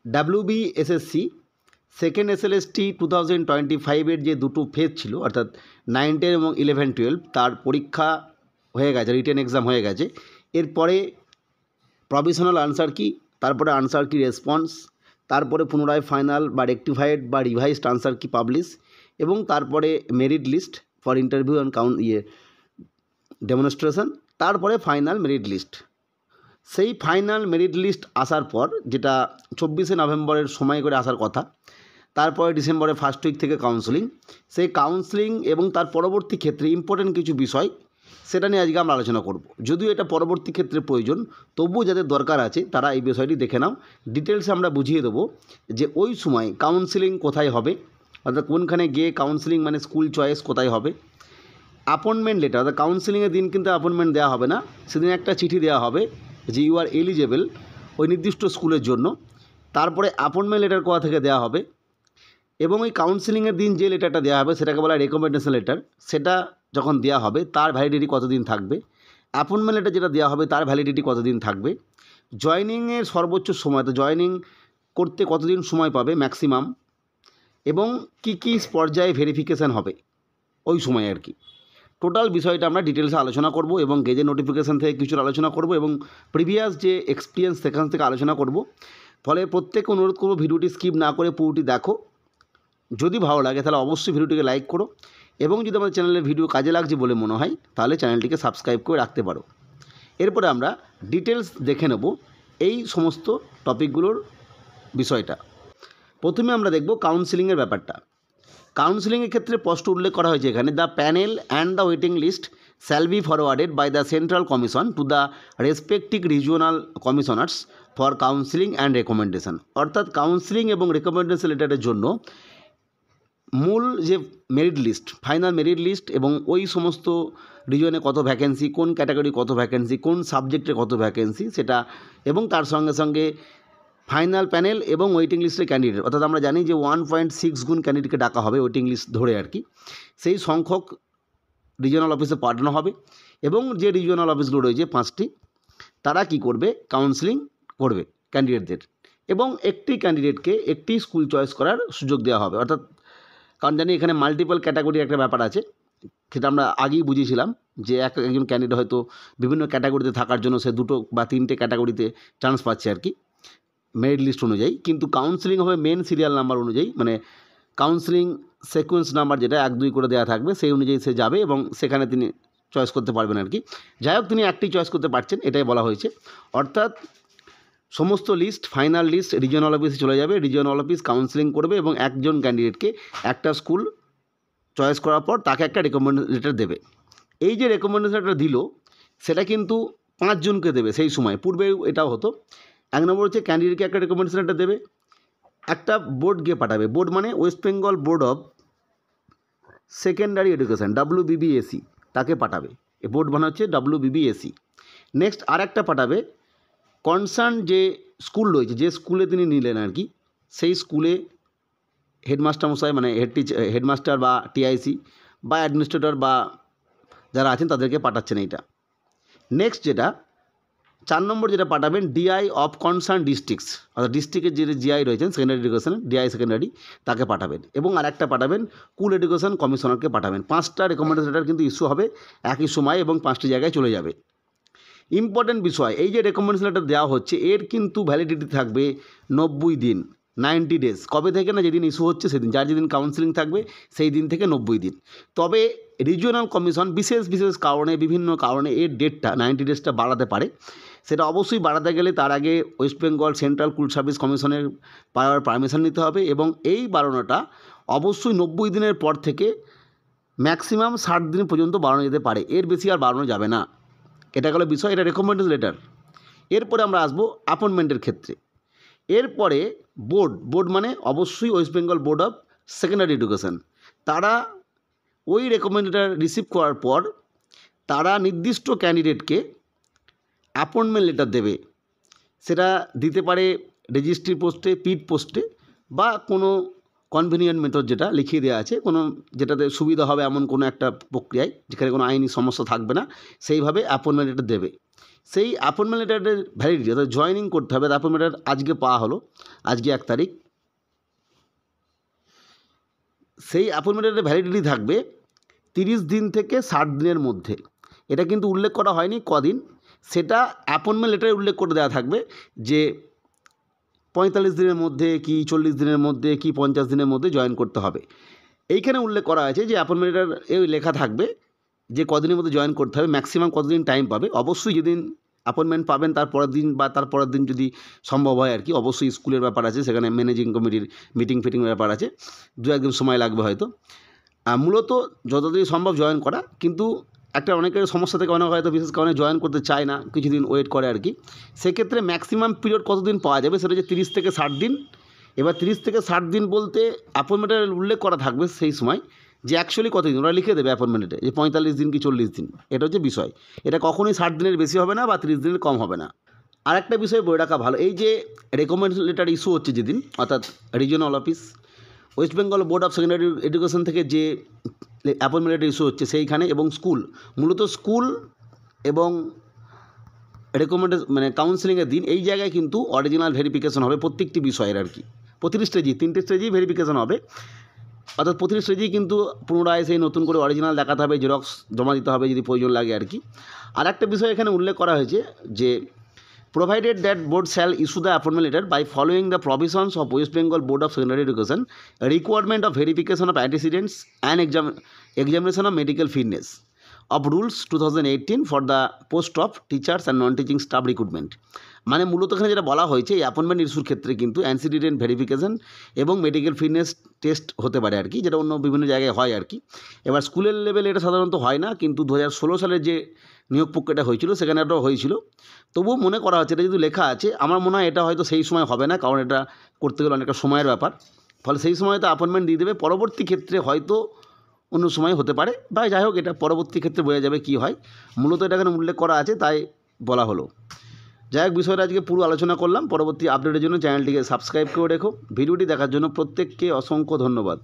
WBSSC second SLST 2025-এর যে দুটো phase ছিল, অর্থাৎ 9, 10 এবং 11, 12, তার পরীক্ষা হয়ে গেছে, রিটেন এক্সাম হয়ে গেছে। এরপরে প্রভিশনাল আনসার কি, তারপরে আনসার কি রেসপন্স, তারপরে পুনরায় ফাইনাল বা রেকটিফাইড বা রিভাইসড আনসার কি পাবলিশ, এবং তারপরে merit list for interview and demonstration, তারপরে ফাইনাল মেরিট লিস্ট। সেই ফাইনাল মেরিট লিস্ট আসার পর, যেটা 24শে নভেম্বরের সময় করে আসার কথা, তারপরে ডিসেম্বরের ফার্স্ট উইক থেকে কাউন্সেলিং। সেই কাউন্সেলিং এবং তার পরবর্তী ক্ষেত্রে ইম্পর্টেন্ট কিছু বিষয়, সেটা নিয়ে আজকে আমরা আলোচনা করব। যদিও এটা পরবর্তী ক্ষেত্রে প্রয়োজন, তবুও যাদের দরকার আছে তারা এই বিষয়টি দেখে নাও। ডিটেলসে আমরা বুঝিয়ে দেবো যে ওই সময় কাউন্সেলিং কোথায় হবে, অর্থাৎ কোনখানে গিয়ে কাউন্সেলিং মানে স্কুল চয়েস কোথায় হবে। অ্যাপয়েন্টমেন্ট লেটার, অর্থাৎ কাউন্সেলিংয়ের দিন কিন্তু অ্যাপয়েন্টমেন্ট দেওয়া হবে না, সেদিন একটা চিঠি দেওয়া হবে যে ইউ আর এলিজেবল ওই নির্দিষ্ট স্কুলের জন্য। তারপরে অ্যাপয়েন্টমেন্ট লেটার কোথা থেকে দেওয়া হবে, এবং ওই কাউন্সেলিংয়ের দিন যে লেটারটা দেওয়া হবে সেটাকে বলা হয় রেকমেন্ডেশন লেটার। সেটা যখন দেওয়া হবে তার ভ্যালিডিটি কতদিন থাকবে, অ্যাপয়েন্টমেন্ট লেটার যেটা দেওয়া হবে তার ভ্যালিডিটি কতদিন থাকবে, জয়নিংয়ের সর্বোচ্চ সময়, তো জয়নিং করতে কতদিন সময় পাবে ম্যাক্সিমাম, এবং কী কী পর্যায়ে ভেরিফিকেশান হবে ওই সময় আর কি। টোটাল বিষয়টা আমরা ডিটেলসে আলোচনা করব, এবং গেজেট নোটিফিকেশান থেকে কিছু আলোচনা করব, এবং প্রিভিয়াস যে এক্সপিরিয়েন্স সেখান থেকে আলোচনা করব। ফলে প্রত্যেককে অনুরোধ করব ভিডিওটি স্কিপ না করে পুরোটি দেখো। যদি ভালো লাগে তাহলে অবশ্যই ভিডিওটিকে লাইক করো, এবং যদি আমাদের চ্যানেলের ভিডিও কাজে লাগছে বলে মনে হয় তাহলে চ্যানেলটিকে সাবস্ক্রাইব করে রাখতে পারো। এরপরে আমরা ডিটেলস দেখে নেব এই সমস্ত টপিকগুলোর বিষয়টা। প্রথমে আমরা দেখব কাউন্সেলিংয়ের ব্যাপারটা। কাউন্সেলিংয়ের ক্ষেত্রে স্পষ্ট উল্লেখ করা হয়েছে এখানে, the panel and the waiting list shall be forwarded by the central commission to the respective regional commissioners for counselling and recommendation. অর্থাৎ কাউন্সেলিং এবং রেকমেন্ডেশন লেটারের জন্য মূল যে merit list, final merit list, এবং ওই সমস্ত রিজনে কত ভ্যাকেন্সি, কোন ক্যাটাগরি কত ভ্যাকেন্সি, কোন সাবজেক্টে কত ভ্যাকেন্সি সেটা, এবং তার সঙ্গে সঙ্গে ফাইনাল প্যানেল এবং ওয়েটিং লিস্টের ক্যান্ডিডেট, অর্থাৎ আমরা জানি যে 1.6 গুণ ক্যান্ডিডেটকে ডাকা হবে ওয়েটিং লিস্ট ধরে আর কি, সেই সংখ্যক রিজিওনাল অফিসে পাঠানো হবে। এবং যে রিজিওনাল অফিসগুলো রয়েছে 5টি, তারা কি করবে, কাউন্সেলিং করবে ক্যান্ডিডেটদের, এবং একটি ক্যান্ডিডেটকে একটি স্কুল চয়েস করার সুযোগ দেওয়া হবে। অর্থাৎ কারণ জানি এখানে মাল্টিপল ক্যাটাগরির একটা ব্যাপার আছে, সেটা আমরা আগেই বুঝিয়েছিলাম যে একজন ক্যান্ডিডেট হয়তো বিভিন্ন ক্যাটাগরিতে থাকার জন্য সে 2 বা 3টে ক্যাটাগরিতে চান্স পাচ্ছে আর কি মেরিট লিস্ট অনুযায়ী, কিন্তু কাউন্সেলিং হবে মেন সিরিয়াল নাম্বার অনুযায়ী, মানে কাউন্সেলিং সিকোয়েন্স নাম্বার যেটা 1, 2 করে দেওয়া থাকবে সেই অনুযায়ী সে যাবে, এবং সেখানে তিনি চয়েস করতে পারবেন আর কি। যাই হোক, তিনি একটি চয়েস করতে পারছেন, এটাই বলা হয়েছে। অর্থাৎ সমস্ত লিস্ট, ফাইনাল লিস্ট রিজিওনাল অফিসে চলে যাবে, রিজিওনাল অফিস কাউন্সেলিং করবে, এবং একজন ক্যান্ডিডেটকে একটা স্কুল চয়েস করার পর তাকে একটা রেকমেন্ডেশন লেটার দেবে। এই যে রেকমেন্ডেশন লেটার দিল সেটা কিন্তু 5 জনকে দেবে। সেই সময় পূর্বেও এটাও হতো। 1 নম্বর হচ্ছে ক্যান্ডিডেটকে একটা রেকমেন্ডেশন লেটার দেবে, একটা বোর্ড গিয়ে পাঠাবে। বোর্ড মানে West Bengal board of secondary education, WBBSE, তাকে পাঠাবে। এই বোর্ড মানে হচ্ছে WBBSE। নেক্সট আর একটা পাঠাবে কনসার্ন যে স্কুল রয়েছে, যে স্কুলে তিনি নিলেন আর কি, সেই স্কুলে হেডমাস্টার মশাই, মানে হেডমাস্টার বা TIC বা অ্যাডমিনিস্ট্রেটর বা যারা আছেন তাদেরকে পাঠাচ্ছেন এইটা। নেক্সট যেটা 4 নম্বর যেটা পাঠাবেন, DI অফ কনসার্ন ডিস্ট্রিক্টস, অর্থাৎ ডিস্ট্রিক্টের যে GI রয়েছেন সেকেন্ডারি এডুকেশন, DI সেকেন্ডারি, তাকে পাঠাবেন। এবং আরেকটা পাঠাবেন স্কুল এডুকেশন কমিশনারকে পাঠাবেন। 5টা রেকমেন্ডেশন লেটার কিন্তু ইস্যু হবে একই সময় এবং 5টি জায়গায় চলে যাবে। ইম্পর্টেন্ট বিষয়, এই যে রেকমেন্ডেশন লেটার দেওয়া হচ্ছে এর কিন্তু ভ্যালিডিটি থাকবে 90 দিন, 90 ডেজ। কবে থেকে না, যেদিন ইস্যু হচ্ছে সেদিন, যার যেদিন কাউন্সেলিং থাকবে সেই দিন থেকে 90 দিন। তবে রিজিওনাল কমিশন বিশেষ কারণে, বিভিন্ন কারণে এর ডেটটা 90 ডেজটা বাড়াতে পারে। সেটা অবশ্যই বাড়াতে গেলে তার আগে West Bengal central school service কমিশনের পারমিশন নিতে হবে, এবং এই বাড়ানোটা অবশ্যই 90 দিনের পর থেকে ম্যাক্সিমাম 60 দিন পর্যন্ত বাড়ানো যেতে পারে, এর বেশি আর বাড়ানো যাবে না। এটা গেল বিষয়, এটা রেকমেন্ডেশন লেটার। এরপরে আমরা আসবো অ্যাপয়েন্টমেন্টের ক্ষেত্রে। এরপরে বোর্ড মানে অবশ্যই West Bengal board of secondary education, তারা ওই রেকমেন্ড লেটার রিসিভ করার পর তারা নির্দিষ্ট ক্যান্ডিডেটকে অ্যাপয়েন্টমেন্ট লেটার দেবে। সেটা দিতে পারে রেজিস্ট্রি পোস্টে, পিড পোস্টে, বা কোনো কনভিনিয়েন্ট মেথড যেটা লিখিয়ে দেওয়া আছে, কোনো যেটাতে সুবিধা হবে এমন কোনো একটা প্রক্রিয়ায়, যেখানে কোনো আইনি সমস্যা থাকবে না, সেইভাবে অ্যাপয়েন্টমেন্ট লেটার দেবে। সেই অ্যাপয়েন্টমেন্ট লেটারের ভ্যালিডিটি অর্থাৎ জয়েনিং করতে হবে। অ্যাপয়েন্টমেন্ট লেটার আজকে পাওয়া হলো, আজকে 1 তারিখ। সেই অ্যাপয়েন্টমেন্ট লেটারের ভ্যালিডিটি থাকবে 30 দিন থেকে 60 দিনের মধ্যে। এটা কিন্তু উল্লেখ করা হয়নি কদিন, সেটা অ্যাপয়েন্টমেন্ট লেটারে উল্লেখ করে দেওয়া থাকবে যে 45 দিনের মধ্যে কি 40 দিনের মধ্যে কি 50 দিনের মধ্যে জয়েন করতে হবে। এইখানে উল্লেখ করা আছে যে অ্যাপয়েন্টমেন্ট লেটার লেখা থাকবে যে কদিনের মধ্যে জয়েন করতে হবে, ম্যাক্সিমাম কতদিন টাইম পাবে। অবশ্যই যেদিন অ্যাপয়েন্টমেন্ট পাবেন তার পরের দিন বা তার পরের দিন যদি সম্ভব হয় আর কি। অবশ্যই স্কুলের ব্যাপার আছে, সেখানে ম্যানেজিং কমিটির মিটিং ফিটিংয়ের ব্যাপার আছে, 2-1 দিন সময় লাগবে হয়তো। মূলত যতদিন সম্ভব জয়েন করা, কিন্তু একটা অনেকের সমস্যা থেকে অনেক হয়তো বিশেষ কারণে জয়েন করতে চায় না, কিছুদিন ওয়েট করে আর কি। সেক্ষেত্রে ম্যাক্সিমাম পিরিয়ড কতদিন পাওয়া যাবে সেটা হচ্ছে 30 থেকে 60 দিন। এবার 30 থেকে 60 দিন বলতে অ্যাপয়েন্টমেন্টের উল্লেখ করা থাকবে সেই সময় যে অ্যাকচুয়ালি কতদিন ওরা লিখে দেবে অ্যাপয়েন্টমেন্টে, যে 45 দিন কি 40 দিন। এটা হচ্ছে বিষয়। এটা কখনোই 60 দিনের বেশি হবে না বা 30 দিনের কম হবে না। আরেকটা বিষয় বলে রাখা ভালো, এই যে রেকমেন্ড লেটার ইস্যু হচ্ছে যেদিন, অর্থাৎ regional office West Bengal board of secondary education থেকে যে অ্যাপয়েন্টমেন্ট লেটার ইস্যু হচ্ছে সেইখানে, এবং স্কুল, মূলত স্কুল এবং মানে কাউন্সিলিংয়ের দিন এই জায়গায় কিন্তু অরিজিনাল ভেরিফিকেশন হবে প্রত্যেকটি বিষয়ের আর কি। প্রতিটি স্টেজেই 3টে স্টেজেই ভেরিফিকেশন হবে, অর্থাৎ প্রতিটি স্টেজেই কিন্তু পুনরায় সেই নতুন করে অরিজিনাল দেখাতে হবে, জেরক্স জমা দিতে হবে যদি প্রয়োজন লাগে আর কি। আর একটা বিষয় এখানে উল্লেখ করা হয়েছে যে provided that board shall issue the appointment letter by following the provisions of West Bengal Board of Secondary Education, a requirement of verification of antecedents and examination of medical fitness of rules 2018 for the post of teachers and non-teaching staff recruitment। মানে মূলত এখানে যেটা বলা হয়েছে, এই appointment ইস্যুর ক্ষেত্রে কিন্তু অ্যান্টিসিডেন্ট ভেরিফিকেশন এবং মেডিকেল ফিটনেস টেস্ট হতে পারে আর কি, যেটা অন্য বিভিন্ন জায়গায় হয় আর কি। এবার স্কুলের লেভেলে এটা সাধারণত হয় না, কিন্তু 2016 সালের যে নিয়োগ প্রক্রিয়াটা হয়েছিল সেখানে এটাও হয়েছিল। তবুও মনে করা হচ্ছে, এটা যদি লেখা আছে, আমার মনে হয় এটা হয়তো সেই সময় হবে না, কারণ এটা করতে গেলে অনেকটা সময়ের ব্যাপার। ফলে সেই সময় তো অ্যাপয়েন্টমেন্ট দিয়ে দেবে, পরবর্তী ক্ষেত্রে হয়তো অন্য সময় হতে পারে, বা যাই হোক এটা পরবর্তী ক্ষেত্রে বোঝা যাবে কী হয়। মূলত এটা এখানে উল্লেখ করা আছে তাই বলা হলো। যাই হোক, বিষয়টা আজকে পুরো আলোচনা করলাম। পরবর্তী আপডেটের জন্য চ্যানেলটিকে সাবস্ক্রাইব করে রেখো। ভিডিওটি দেখার জন্য প্রত্যেককে অসংখ্য ধন্যবাদ।